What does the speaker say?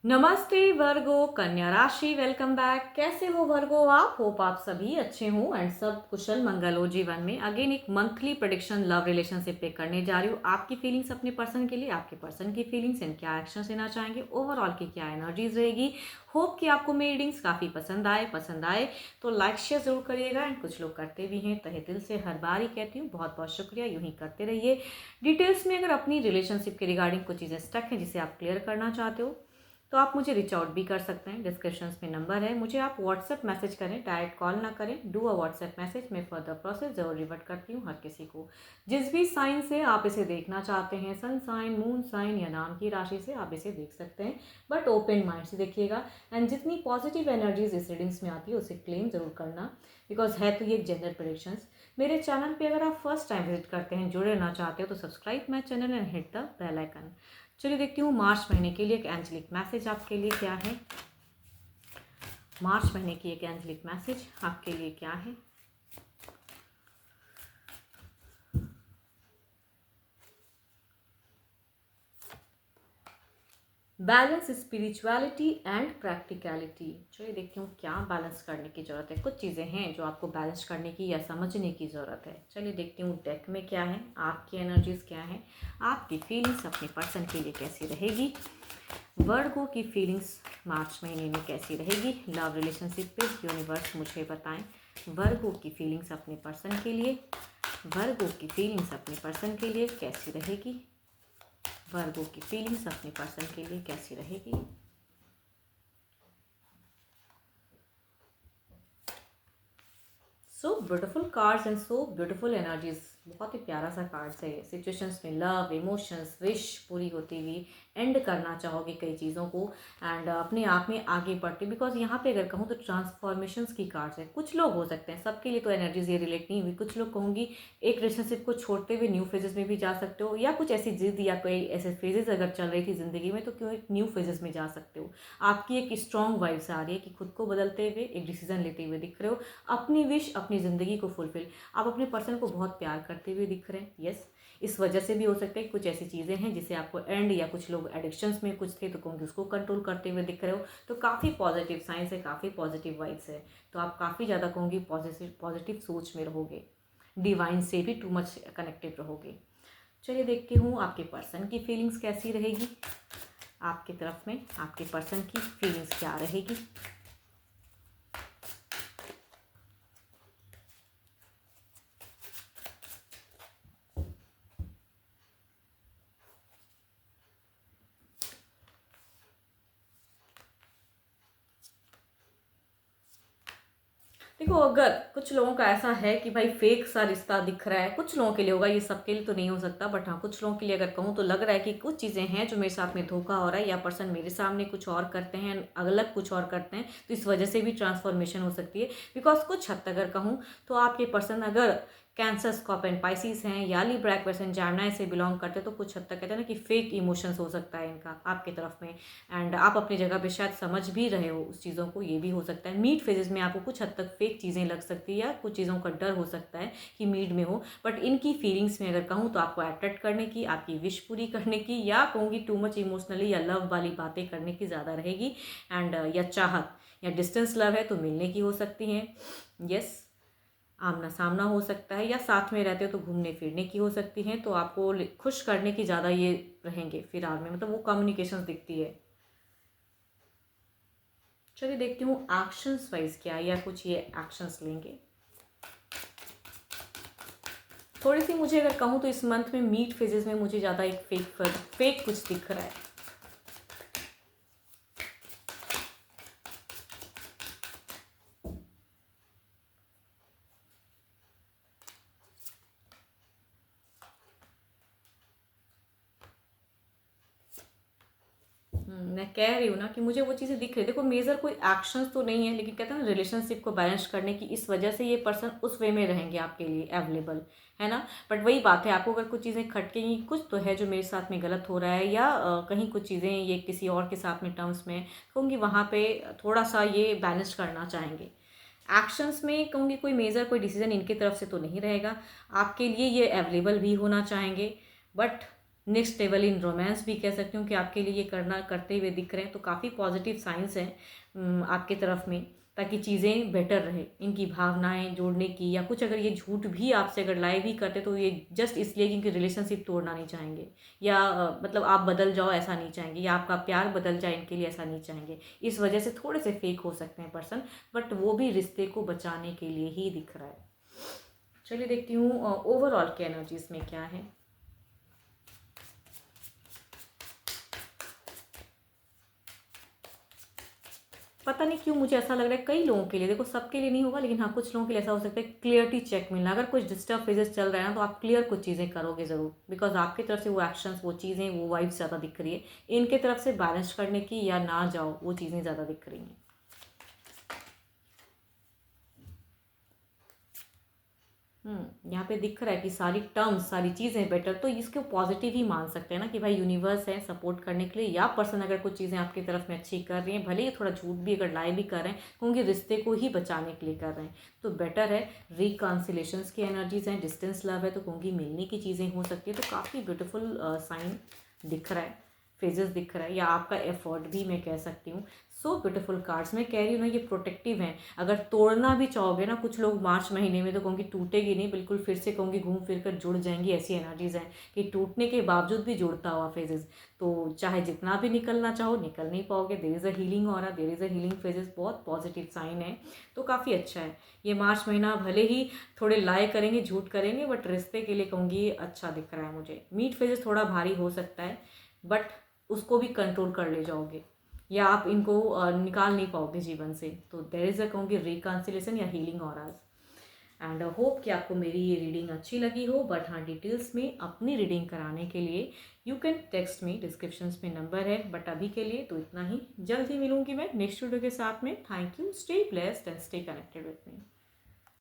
नमस्ते वर्गो, कन्या राशि, वेलकम बैक। कैसे हो वर्गो आप? होप आप सभी अच्छे हो एंड सब कुशल मंगल हो जीवन में। अगेन एक मंथली प्रेडिक्शन लव रिलेशनशिप पे करने जा रही हूँ। आपकी फीलिंग्स अपने पर्सन के लिए, आपके पर्सन की फीलिंग्स एंड क्या एक्शन लेना चाहेंगे, ओवरऑल की क्या एनर्जीज रहेगी। होप कि आपको मेरी रीडिंग्स काफ़ी पसंद आए तो लाइक शेयर जरूर करिएगा। एंड कुछ लोग करते भी हैं, तहे दिल से हर बार ही कहती हूँ बहुत बहुत शुक्रिया, यूँ ही करते रहिए। डिटेल्स में अगर अपनी रिलेशनशिप के रिगार्डिंग कुछ चीज़ें स्टक हैं जिसे आप क्लियर करना चाहते हो तो आप मुझे रीच आउट भी कर सकते हैं। डिस्क्रिप्शन में नंबर है, मुझे आप व्हाट्सएप मैसेज करें, डायरेक्ट कॉल ना करें। डू अ व्हाट्सएप मैसेज, मैं फर्दर प्रोसेस जरूर रिवर्ट करती हूँ हर किसी को। जिस भी साइन से आप इसे देखना चाहते हैं, सन साइन, मून साइन या नाम की राशि से आप इसे देख सकते हैं, बट ओपन माइंड से देखिएगा। एंड जितनी पॉजिटिव एनर्जीज इस रीडिंग्स में आती है उसे क्लेम जरूर करना, बिकॉज है तो ये जनरल प्रेडिक्शंस। मेरे चैनल पे अगर आप फर्स्ट टाइम विजिट करते हैं, जुड़े रहना चाहते हो तो subscribe my channel and hit the bell icon. चलिए देखती हूँ मार्च महीने के लिए एक एंजलिक मैसेज आपके लिए क्या है। मार्च महीने की एक एंजलिक मैसेज आपके लिए क्या है। Balance, spirituality and practicality. चलिए देखती हूँ क्या बैलेंस करने की ज़रूरत है। कुछ चीज़ें हैं जो आपको बैलेंस करने की या समझने की ज़रूरत है। चलिए देखती हूँ डेक में क्या है, आपकी एनर्जीज क्या है, आपकी फीलिंग्स अपने पर्सन के लिए कैसी रहेगी। वर्गो की फीलिंग्स मार्च महीने में कैसी रहेगी लव रिलेशनशिप पे, यूनिवर्स मुझे बताएं। वर्गो की फीलिंग्स अपने पर्सन के लिए, वर्गो की फीलिंग्स अपने पर्सन के लिए कैसी रहेगी। वर्गो की फीलिंग्स अपने पर्सन के लिए कैसी रहेगी। So beautiful cards and so beautiful energies. बहुत ही प्यारा सा कार्ड्स है ये। सिचुएशंस में लव, इमोशंस, विश पूरी होती हुई एंड करना चाहोगे कई चीज़ों को एंड अपने आप में आगे बढ़ते, बिकॉज यहाँ पे अगर कहूँ तो ट्रांसफॉर्मेशंस की कार्ड्स है। कुछ लोग हो सकते हैं, सबके लिए तो एनर्जीज ये रिलेट नहीं हुई। कुछ लोग कहूँगी एक रिलेशनशिप को छोड़ते हुए न्यू फेजेस में भी जा सकते हो, या कुछ ऐसी जिद या कोई ऐसे फेजेस अगर चल रही थी जिंदगी में तो क्यों एक न्यू फेजेस में जा सकते हो। आपकी एक स्ट्रॉन्ग वाइब्स आ रही है कि खुद को बदलते हुए एक डिसीजन लेते हुए दिख रहे हो, अपनी विश, अपनी ज़िंदगी को फुलफिल। आप अपने पर्सन को बहुत प्यार करते हुए दिख रहे हैं। यस, इस वजह से भी हो सकता है कि कुछ ऐसी चीज़ें हैं जिसे आपको एंड, या कुछ लोग एडिक्शंस में कुछ थे तो कहूँगी उसको कंट्रोल करते हुए दिख रहे हो। तो काफ़ी पॉजिटिव साइंस है, काफ़ी पॉजिटिव वाइब्स है। तो आप काफ़ी ज़्यादा कहूँगी पॉजिटिव पॉजिटिव सोच में रहोगे, डिवाइन से भी टू मच कनेक्टेड रहोगे। चलिए देखती हूँ आपके पर्सन की फीलिंग्स कैसी रहेगी। आपकी तरफ में आपके पर्सन की फीलिंग्स क्या रहेगी। देखो, अगर कुछ लोगों का ऐसा है कि भाई फेक सा रिश्ता दिख रहा है, कुछ लोगों के लिए होगा, ये सबके लिए तो नहीं हो सकता, बट हाँ कुछ लोगों के लिए अगर कहूँ तो लग रहा है कि कुछ चीज़ें हैं जो मेरे साथ में धोखा हो रहा है, या पर्सन मेरे सामने कुछ और करते हैं, अलग कुछ और करते हैं, तो इस वजह से भी ट्रांसफॉर्मेशन हो सकती है। बिकॉज कुछ हद तक अगर कहूँ तो आपके पर्सन अगर कैंसर, स्कॉर्पियन, पाइसिस हैं या लिब्रा, एक्वेरियस, जेमिनी से बिलोंग करते हैं तो कुछ हद तक कहते हैं ना कि फेक इमोशंस हो सकता है इनका आपकी तरफ में। एंड आप अपनी जगह पे शायद समझ भी रहे हो उस चीज़ों को, ये भी हो सकता है। मीट फेजेस में आपको कुछ हद तक फेक चीज़ें लग सकती है, या कुछ चीज़ों का डर हो सकता है कि मीट में हो, बट इनकी फीलिंग्स में अगर कहूँ तो आपको अट्रैक्ट करने की, आपकी विश पूरी करने की, या कहूँगी टू मच इमोशनली या लव वाली बातें करने की ज़्यादा रहेगी। एंड या चाहत या डिस्टेंस लव है तो मिलने की हो सकती हैं। यस, आमना सामना हो सकता है, या साथ में रहते हो तो घूमने फिरने की हो सकती हैं। तो आपको खुश करने की ज़्यादा ये रहेंगे फिलहाल में, मतलब वो कम्युनिकेशन दिखती है। चलिए देखती हूँ एक्शंस वाइज क्या है, या कुछ ये एक्शंस लेंगे। थोड़ी सी मुझे अगर कहूँ तो इस मंथ में मीट फेजेस में मुझे ज़्यादा एक फेक कुछ दिख रहा है। मैं कह रही हूँ ना कि मुझे वो चीज़ें दिख रही है। देखो, मेजर कोई एक्शंस तो नहीं है, लेकिन कहते हैं ना रिलेशनशिप को बैलेंस करने की इस वजह से ये पर्सन उस वे में रहेंगे आपके लिए अवेलेबल, है ना। बट वही बात है, आपको अगर कुछ चीज़ें खटकेंगी, कुछ तो है जो मेरे साथ में गलत हो रहा है, या कहीं कुछ चीज़ें ये किसी और के साथ में टर्म्स में कहूँगी, वहाँ पे थोड़ा सा ये बैलेंस करना चाहेंगे। एक्शंस में कहूँगी कोई मेजर कोई डिसीजन इनकी तरफ से तो नहीं रहेगा, आपके लिए ये अवेलेबल भी होना चाहेंगे, but next level in romance भी कह सकती हूँ कि आपके लिए ये करना करते हुए दिख रहे हैं, तो काफ़ी पॉजिटिव साइंस हैं आपके तरफ में, ताकि चीज़ें बेटर रहे, इनकी भावनाएं जोड़ने की, या कुछ अगर ये झूठ भी आपसे अगर लाई भी करते तो ये जस्ट इसलिए कि इनकी रिलेशनशिप तोड़ना नहीं चाहेंगे, या मतलब आप बदल जाओ ऐसा नहीं चाहेंगे, या आपका प्यार बदल जाए इनके लिए ऐसा नहीं चाहेंगे। इस वजह से थोड़े से फेक हो सकते हैं पर्सन, बट वो भी रिश्ते को बचाने के लिए ही दिख रहा है। चलिए देखती हूँ ओवरऑल के एनर्जीज में क्या है। पता नहीं क्यों मुझे ऐसा लग रहा है कई लोगों के लिए, देखो सबके लिए नहीं होगा, लेकिन हाँ कुछ लोगों के लिए ऐसा हो सकता है क्लियरिटी चेक मिलना। अगर कुछ डिस्टर्ब फेजेस चल रहा है ना, तो आप क्लियर कुछ चीज़ें करोगे ज़रूर, बिकॉज आपकी तरफ से वो एक्शंस, वो चीज़ें, वो वाइब्स ज़्यादा दिख रही है। इनके तरफ से बैलेंस करने की या ना जाओ, वो चीज़ें ज़्यादा दिख रही हैं। यहाँ पे दिख रहा है कि सारी टर्म्स, सारी चीज़ें बेटर, तो इसको पॉजिटिव ही मान सकते हैं ना कि भाई यूनिवर्स है सपोर्ट करने के लिए, या पर्सन अगर कुछ चीज़ें आपकी तरफ में अच्छी कर रही हैं, भले ही थोड़ा झूठ भी अगर लाई भी कर रहे हैं, क्योंकि रिश्ते को ही बचाने के लिए कर रहे हैं, तो बेटर है। रिकॉन्सिलेशंस की एनर्जीज हैं, डिस्टेंस लव है, तो क्योंकि मिलने की चीज़ें हो सकती है, तो काफ़ी ब्यूटीफुल साइन दिख रहा है, फेजेस दिख रहा है, या आपका एफर्ट भी मैं कह सकती हूँ। सो ब्यूटीफुल कार्ड्स, मैं कह रही हूँ ना ये प्रोटेक्टिव हैं। अगर तोड़ना भी चाहोगे ना, कुछ लोग मार्च महीने में तो कहूँगी टूटेगी नहीं, बिल्कुल फिर से कहूँगी घूम फिर कर जुड़ जाएंगी, ऐसी एनर्जीज हैं कि टूटने के बावजूद भी जुड़ता हुआ फेजेस। तो चाहे जितना भी निकलना चाहो निकल नहीं पाओगे, देर इज़ अ हीलिंग हो रहा, there is a healing phases, बहुत पॉजिटिव साइन है। तो काफ़ी अच्छा है ये मार्च महीना, भले ही थोड़े लाए करेंगे, झूठ करेंगे, बट रिश्ते के लिए कहूँगी अच्छा दिख रहा है मुझे। मीट फेजेस थोड़ा भारी हो सकता है, बट उसको भी कंट्रोल कर ले जाओगे, या आप इनको निकाल नहीं पाओगे जीवन से। तो देर इज़ अ कहूँगी रिकॉन्सिलेशन या हीलिंग ऑराज। एंड होप कि आपको मेरी ये रीडिंग अच्छी लगी हो, बट हाँ डिटेल्स में अपनी रीडिंग कराने के लिए you can text me, description में नंबर है। बट अभी के लिए तो इतना ही, जल्द ही मिलूंगी मैं नेक्स्ट वीडियो के साथ में। Thank you, stay blessed and stay connected with me.